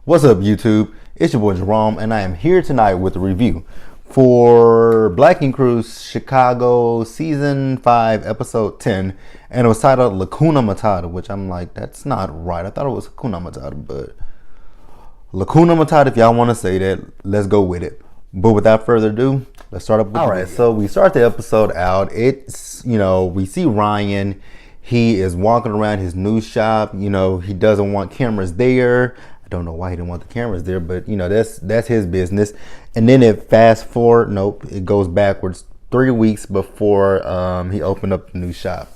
What's up, YouTube? It's your boy Jerome, and I am here tonight with a review for Black Ink Crew's Chicago Season 5, Episode 10, and it was titled Lacuna Matata, which I'm like, that's not right. I thought it was Hakuna Matata, but Lacuna Matata, if y'all want to say that, let's go with it. But without further ado, let's start up with Alright, so we start the episode out. It's, we see Ryan. He is walking around his new shop. He doesn't want cameras there. I don't know why he didn't want the cameras there, but that's his business. And then it fast forward, it goes backwards 3 weeks before he opened up the new shop.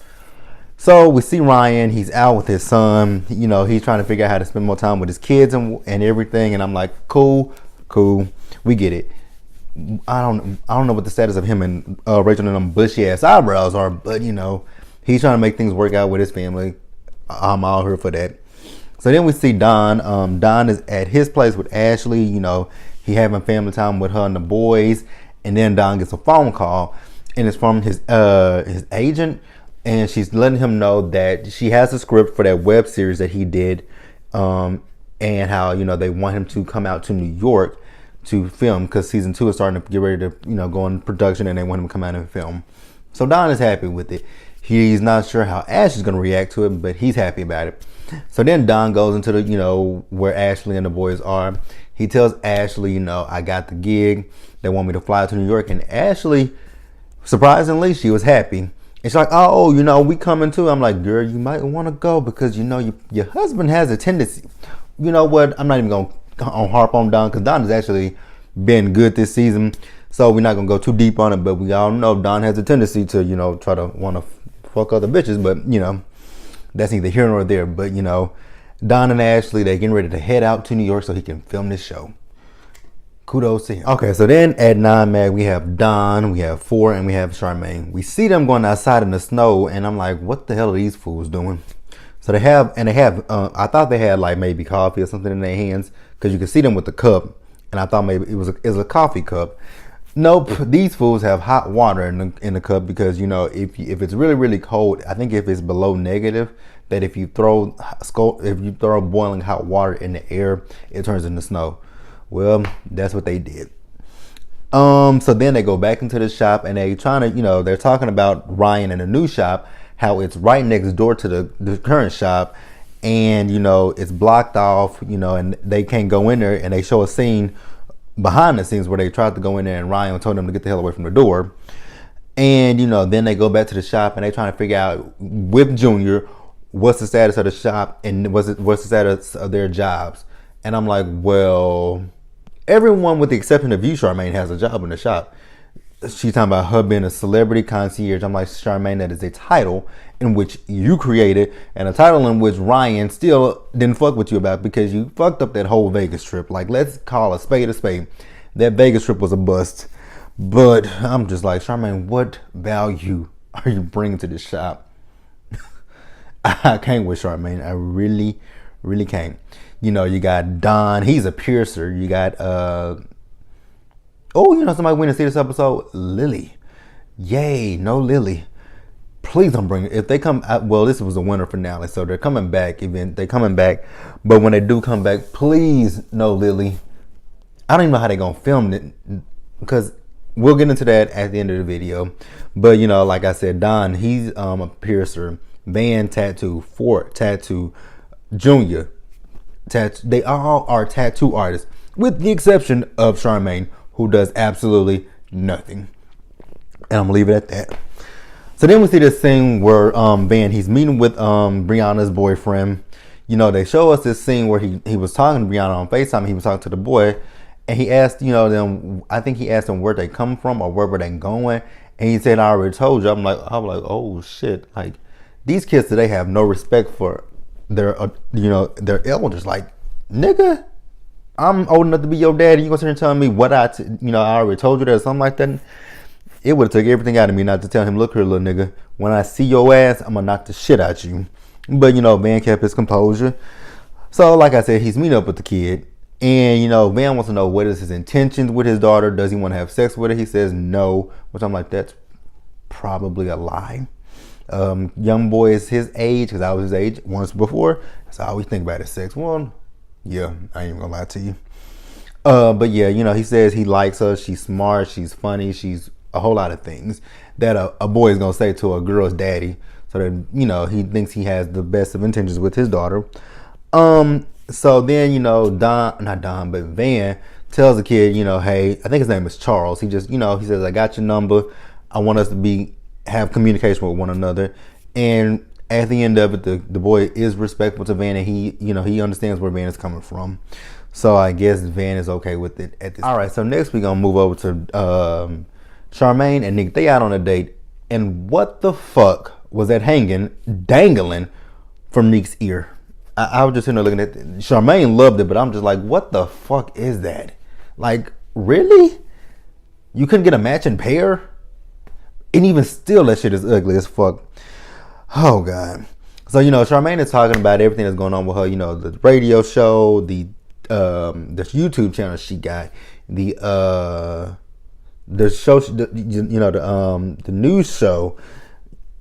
So we see Ryan, he's out with his son. He's trying to figure out how to spend more time with his kids and everything. And I'm like, cool, we get it. I don't know what the status of him and Rachel and them bushy ass eyebrows are, but he's trying to make things work out with his family. I'm all here for that. So then we see Don. Don is at his place with Ashley. He having family time with her and the boys. And then Don gets a phone call, and it's from his agent, and she's letting him know that she has a script for that web series that he did, and how they want him to come out to New York to film because season 2 is starting to get ready to go in production, and they want him to come out and film. So Don is happy with it. He's not sure how Ash is going to react to it, but he's happy about it. So then Don goes into the, where Ashley and the boys are. He tells Ashley, I got the gig. They want me to fly to New York. And Ashley, surprisingly, she was happy. And she's like, oh, we coming too. I'm like, girl, you might want to go because, your husband has a tendency. You know what? I'm not even going to harp on Don because Don has actually been good this season. So we're not going to go too deep on it. But we all know Don has a tendency to, try to want to fuck other bitches. But, that's neither here nor there. But, Don and Ashley, they're getting ready to head out to New York so he can film this show. Kudos to him. Okay, so then at 9 Mag, we have Don, we have 4, and we have Charmaine. We see them going outside in the snow, and I'm like, what the hell are these fools doing? So they have, I thought they had like maybe coffee or something in their hands, because you can see them with the cup, and I thought maybe it was a coffee cup. Nope, these fools have hot water in the cup because if it's really really cold, I think if it's below negative, that if you throw boiling hot water in the air, it turns into snow. Well, that's what they did. So then they go back into the shop and they trying to they're talking about Ryan in the new shop, how it's right next door to the current shop, and it's blocked off, and they can't go in there, and they show a scene behind the scenes where they tried to go in there and Ryan told them to get the hell away from the door. And then they go back to the shop and they trying to figure out with Junior what's the status of the shop and what's the status of their jobs. And I'm like, well, everyone with the exception of you, Charmaine, has a job in the shop. She's talking about her being a celebrity concierge. I'm like, Charmaine, that is a title in which you created and a title in which Ryan still didn't fuck with you about because you fucked up that whole Vegas trip. Like, let's call a spade a spade. That Vegas trip was a bust. But I'm just like, Charmaine, what value are you bringing to this shop? I can't with Charmaine. I really, really can't. You got Don. He's a piercer. You got, somebody went to see this episode. Lily. Yay, no Lily. Please don't bring it. If they come out, well, this was a winter finale, so they're coming back. They're coming back. But when they do come back, please no Lily. I don't even know how they're going to film it because we'll get into that at the end of the video. But, like I said, Don, he's a piercer. Van, tattoo. Fort, tattoo. Junior, tattoo. They all are tattoo artists, with the exception of Charmaine, who does absolutely nothing. And I'm gonna leave it at that. So then we see this scene where Van, he's meeting with Brianna's boyfriend. They show us this scene where he was talking to Brianna on FaceTime. He was talking to the boy, and he asked them. I think he asked them where they come from or where were they going, and he said, "I already told you." I'm like, oh shit! Like, these kids today have no respect for their their elders. Like, nigga, I'm old enough to be your daddy. You gonna sit here and tell me what I already told you that or something like that? It would have took everything out of me not to tell him, look here, little nigga, when I see your ass, I'm gonna knock the shit out you. But Van kept his composure. So like I said, he's meeting up with the kid. And Van wants to know what is his intentions with his daughter. Does he want to have sex with her? He says no, which I'm like, that's probably a lie. Young boy is his age, because I was his age once before. That's how I always think about it, sex. Well, Yeah, I ain't even gonna lie to you. But yeah, he says he likes her. She's smart. She's funny. She's a whole lot of things that a boy is gonna say to a girl's daddy. So that he thinks he has the best of intentions with his daughter. So then Don, not Don, but Van tells the kid, hey, I think his name is Charles. He just, he says, I got your number. I want us to have communication with one another. And at the end of it, the boy is respectful to Van, and he understands where Van is coming from. So I guess Van is okay with it at this. All right, so next we're gonna move over to Charmaine and Nick. They out on a date, and what the fuck was that dangling from Nick's ear? I was just sitting there looking at it. Charmaine loved it, but I'm just like, what the fuck is that? Like, really? You couldn't get a matching pair? And even still, that shit is ugly as fuck. Oh God. So Charmaine is talking about everything that's going on with her. The radio show, the YouTube channel she got, the show, the news show,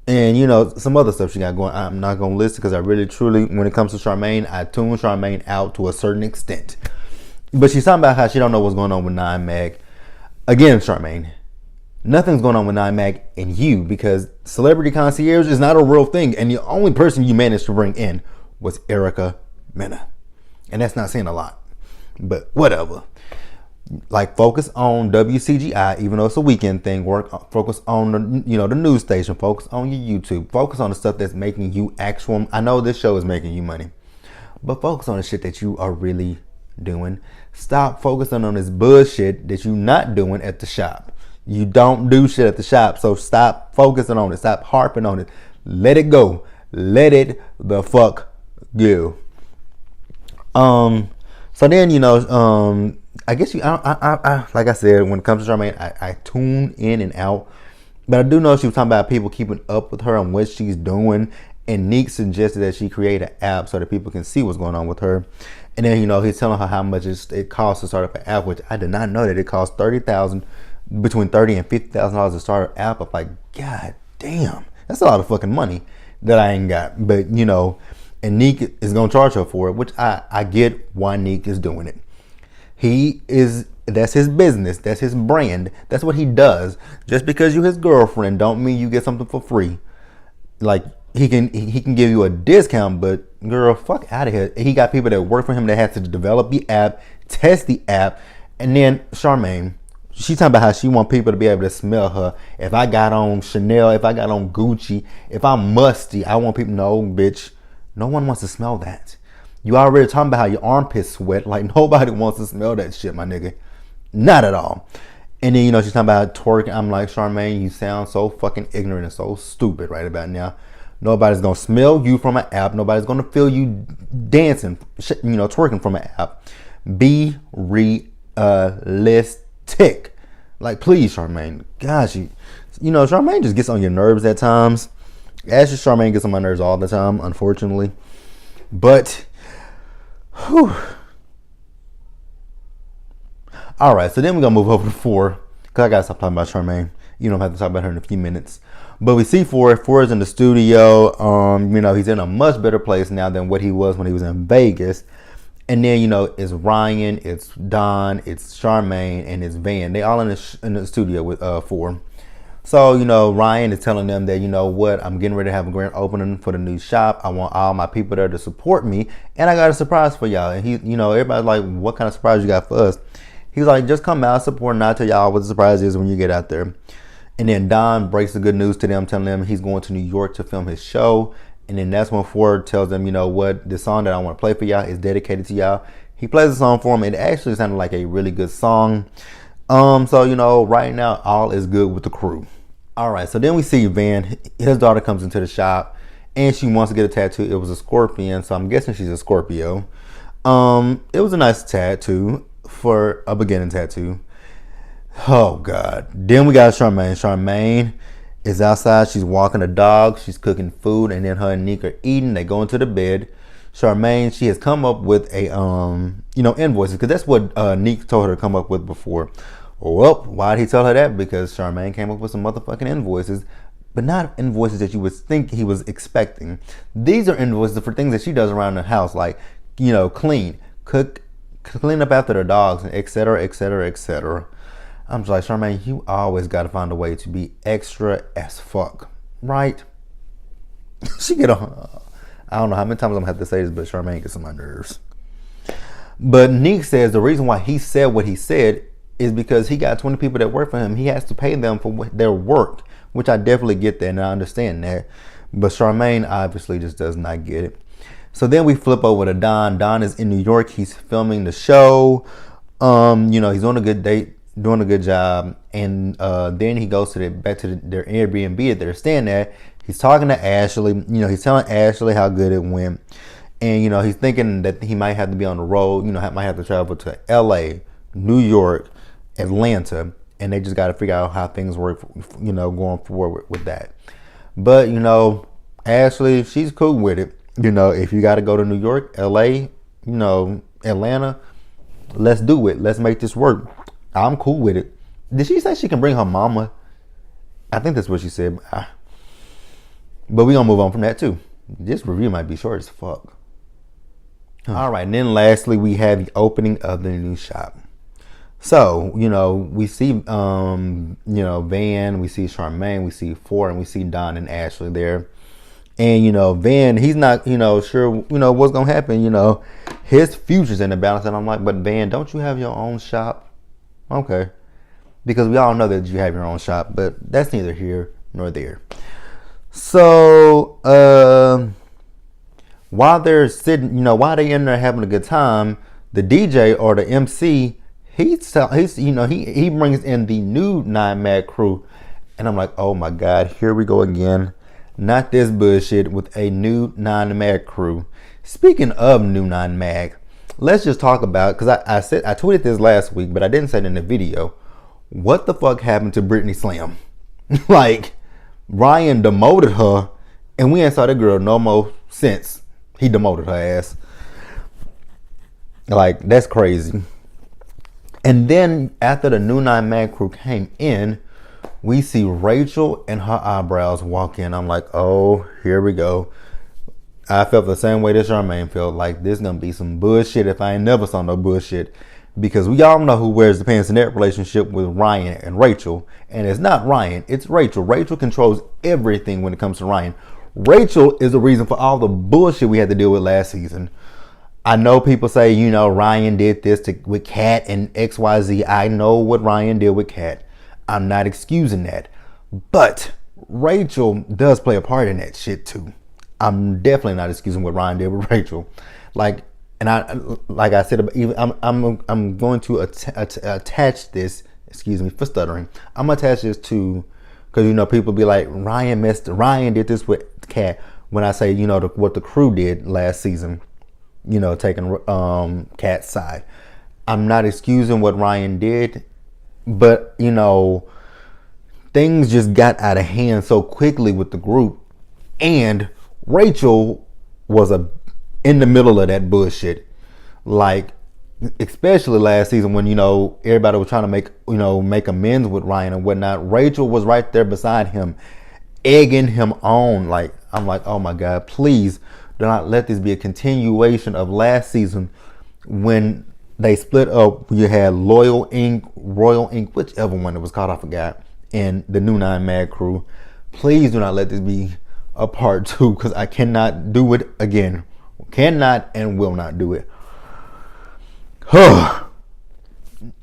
and some other stuff she got going. I'm not gonna list it because I really truly, when it comes to Charmaine, I tune Charmaine out to a certain extent. But she's talking about how she don't know what's going on with 9mag. Again, Charmaine, nothing's going on with 9mag and you, because Celebrity Concierge is not a real thing, and the only person you managed to bring in was Erica Mena, and that's not saying a lot, but whatever. Like, focus on WCGI, even though it's a weekend thing. Focus on the news station. Focus on your YouTube. Focus on the stuff that's making you actual. I know this show is making you money, but focus on the shit that you are really doing. Stop focusing on this bullshit that you're not doing at the shop. You don't do shit at the shop, so stop focusing on it. Stop harping on it. Let it go. Let it the fuck go. So then I guess I like I said, when it comes to Charmaine, I tune in and out, but I do know she was talking about people keeping up with her and what she's doing. And Neek suggested that she create an app so that people can see what's going on with her. And then he's telling her how much it costs to start up an app, which I did not know that it costs between $30,000 and $50,000 to start an app. I'm like, God damn, that's a lot of fucking money that I ain't got. But and Neek is gonna charge her for it, which I get why Neek is doing it. That's his business, that's his brand, that's what he does. Just because you his girlfriend don't mean you get something for free. Like, he can give you a discount, but girl, fuck out of here. He got people that work for him that have to develop the app, test the app. And then Charmaine, she talking about how she want people to be able to smell her. If I got on Chanel, if I got on Gucci, if I'm musty, I want people to know, bitch, no one wants to smell that. You already talking about how your armpits sweat. Like, nobody wants to smell that shit, my nigga. Not at all. And then, she's talking about twerking. I'm like, Charmaine, you sound so fucking ignorant and so stupid right about now. Nobody's going to smell you from an app. Nobody's going to feel you dancing, twerking from an app. Be realistic. Like, please, Charmaine. Gosh, Charmaine just gets on your nerves at times. Actually, Charmaine gets on my nerves all the time, unfortunately. But, whew. All right, so then we're going to move over to 4. Because I got to stop talking about Charmaine. You don't have to talk about her in a few minutes. But we see 4. 4 is in the studio. He's in a much better place now than what he was when he was in Vegas. And then, it's Ryan, it's Don, it's Charmaine, and it's Van. They all in the studio with 4. So, Ryan is telling them that, what, I'm getting ready to have a grand opening for the new shop. I want all my people there to support me. And I got a surprise for y'all. And he, everybody's like, what kind of surprise you got for us? He's like, just come out, support, and I'll tell y'all what the surprise is when you get out there. And then Don breaks the good news to them, telling them he's going to New York to film his show. And then that's when Ford tells them, what, the song that I want to play for y'all is dedicated to y'all. He plays the song for him. It actually sounded like a really good song. So, right now, all is good with the crew. All right, so then we see Van. His daughter comes into the shop, and she wants to get a tattoo. It was a scorpion, so I'm guessing she's a Scorpio. It was a nice tattoo for a beginning tattoo. Oh, God. Then we got Charmaine. Charmaine is outside. She's walking a dog. She's cooking food, and then her and Nick are eating. They go into the bed. Charmaine, she has come up with a, invoices, because that's what Nick told her to come up with before. Well, why did he tell her that? Because Charmaine came up with some motherfucking invoices, but not invoices that you would think he was expecting. These are invoices for things that she does around the house, like, clean, cook, clean up after the dogs, and etc., etc., etc. I'm just like, Charmaine, you always got to find a way to be extra as fuck, right? She get on. I don't know how many times I'm gonna have to say this, but Charmaine gets on my nerves. But Neek says the reason why he said what he said is because he got 20 people that work for him. He has to pay them for their work, which I definitely get that and I understand that. But Charmaine obviously just does not get it. So then we flip over to Don. Don is in New York. He's filming the show. He's on a good date, doing a good job. And then he goes back to their Airbnb that they're staying at. He's talking to Ashley. He's telling Ashley how good it went. And, he's thinking that he might have to be on the road, might have to travel to LA, New York, Atlanta. And they just got to figure out how things work, going forward with that. But, Ashley, she's cool with it. If you got to go to New York, LA, Atlanta, let's do it. Let's make this work. I'm cool with it. Did she say she can bring her mama? I think that's what she said. But we're going to move on from that too. This review might be short as fuck. All right. And then lastly, we have the opening of the new shop. So, we see, Van, we see Charmaine, we see Ford, and we see Don and Ashley there. And, Van, he's not, sure, what's going to happen. His future's in the balance. And I'm like, but Van, don't you have your own shop? Okay. Because we all know that you have your own shop, but that's neither here nor there. So, while they're sitting, while they in there having a good time, the DJ or the MC, he brings in the new 9 Mag crew. And I'm like, oh my God, here we go again. Not this bullshit with a new 9 Mag crew. Speaking of new 9 Mag, let's just talk about, because I tweeted this last week, but I didn't say it in the video. What the fuck happened to Brittany Slam? Like, Ryan demoted her, and we ain't saw that girl no more since he demoted her ass. Like, that's crazy. And then after the new 9 Mag crew came in, we see Rachel and her eyebrows walk in. I'm like, oh, here we go. I felt the same way that Charmaine felt. Like, this gonna be some bullshit if I ain't never saw no bullshit. Because we all know who wears the pants in that relationship with Ryan and Rachel. And it's not Ryan, it's Rachel. Rachel controls everything when it comes to Ryan. Rachel is the reason for all the bullshit we had to deal with last season. I know people say, Ryan did this with Kat and XYZ. I know what Ryan did with Kat. I'm not excusing that. But Rachel does play a part in that shit too. I'm definitely not excusing what Ryan did with Rachel. Like I said, I'm going to attach this. Excuse me for stuttering. I'm gonna attach this to, because people be like, Ryan did this with Kat. When I say what the crew did last season, taking Kat's side. I'm not excusing what Ryan did, but things just got out of hand so quickly with the group, and Rachel was in the middle of that bullshit. Like, especially last season when everybody was trying to make amends with Ryan and whatnot. Rachel was right there beside him, egging him on. Like, I'm like, oh my God, please do not let this be a continuation of last season when they split up. You had Royal Ink, whichever one it was called, I forgot, and the new 9 Mag crew. Please do not let this be a part 2, because I cannot do it again. Cannot and will not do it.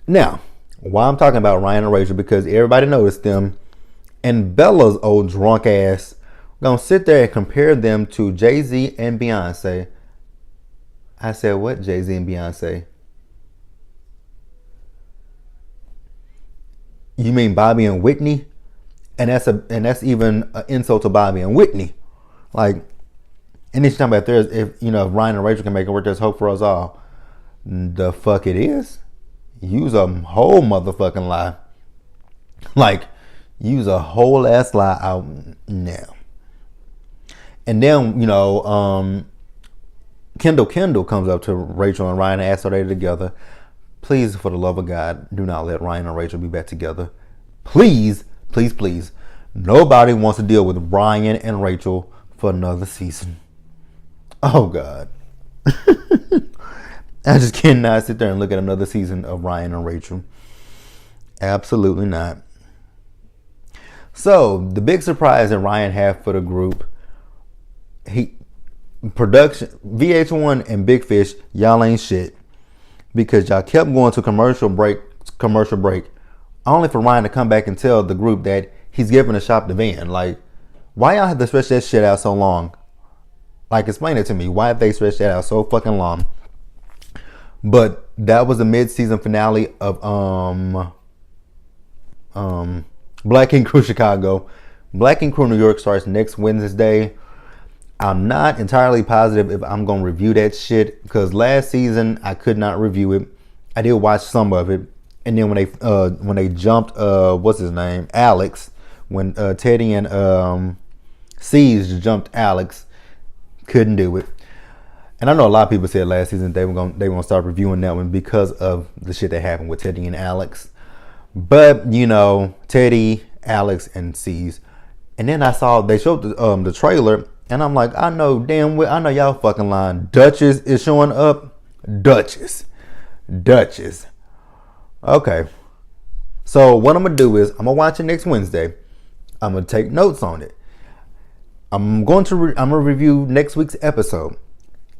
Now, why I'm talking about Ryan and Rachel, because everybody noticed them, and Bella's old drunk ass gonna sit there and compare them to Jay-Z and Beyonce. I said, what? Jay-Z and Beyonce? You mean Bobby and Whitney? And that's even an insult to Bobby and Whitney. Like, and each time if Ryan and Rachel can make it work, there's hope for us all. The fuck it is. Use a whole motherfucking lie. Like, use a whole ass lie out now. And then, Kendall comes up to Rachel and Ryan and asks, are they together? Please, for the love of God, do not let Ryan and Rachel be back together. Please, please, please. Nobody wants to deal with Ryan and Rachel for another season. Oh, God. I just cannot sit there and look at another season of Ryan and Rachel. Absolutely not. So the big surprise that Ryan had for the group, production, VH1 and Big Fish, y'all ain't shit, because y'all kept going to commercial break, only for Ryan to come back and tell the group that he's giving a shop to Van. Like, why y'all have to stretch that shit out so long? Like, explain it to me. Why have they stretched that out so fucking long? But that was the mid-season finale of Black Ink Crew Chicago. Black Ink Crew New York starts next Wednesday. I'm not entirely positive if I'm gonna review that shit, because last season I could not review it. I did watch some of it, and then when they jumped what's his name, Alex, when Teddy and C's jumped Alex, couldn't do it. And I know a lot of people said last season they were gonna start reviewing that one because of the shit that happened with Teddy and Alex. But you know, Teddy, Alex, and C's, and then they showed the trailer. And I'm like, I know damn well, I know y'all fucking lying. Duchess is showing up. Duchess. Okay. So what I'm gonna do is I'm gonna watch it next Wednesday. I'm gonna take notes on it. I'm gonna review next week's episode.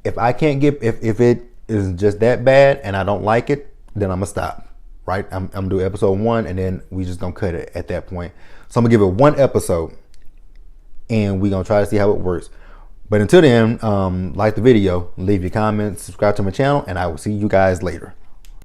If I can't get if it is just that bad and I don't like it, then I'm gonna stop. Right? I'm gonna do episode 1, and then we just gonna cut it at that point. So I'm gonna give it 1 episode. And we're going to try to see how it works. But until then, like the video, leave your comments, subscribe to my channel, and I will see you guys later.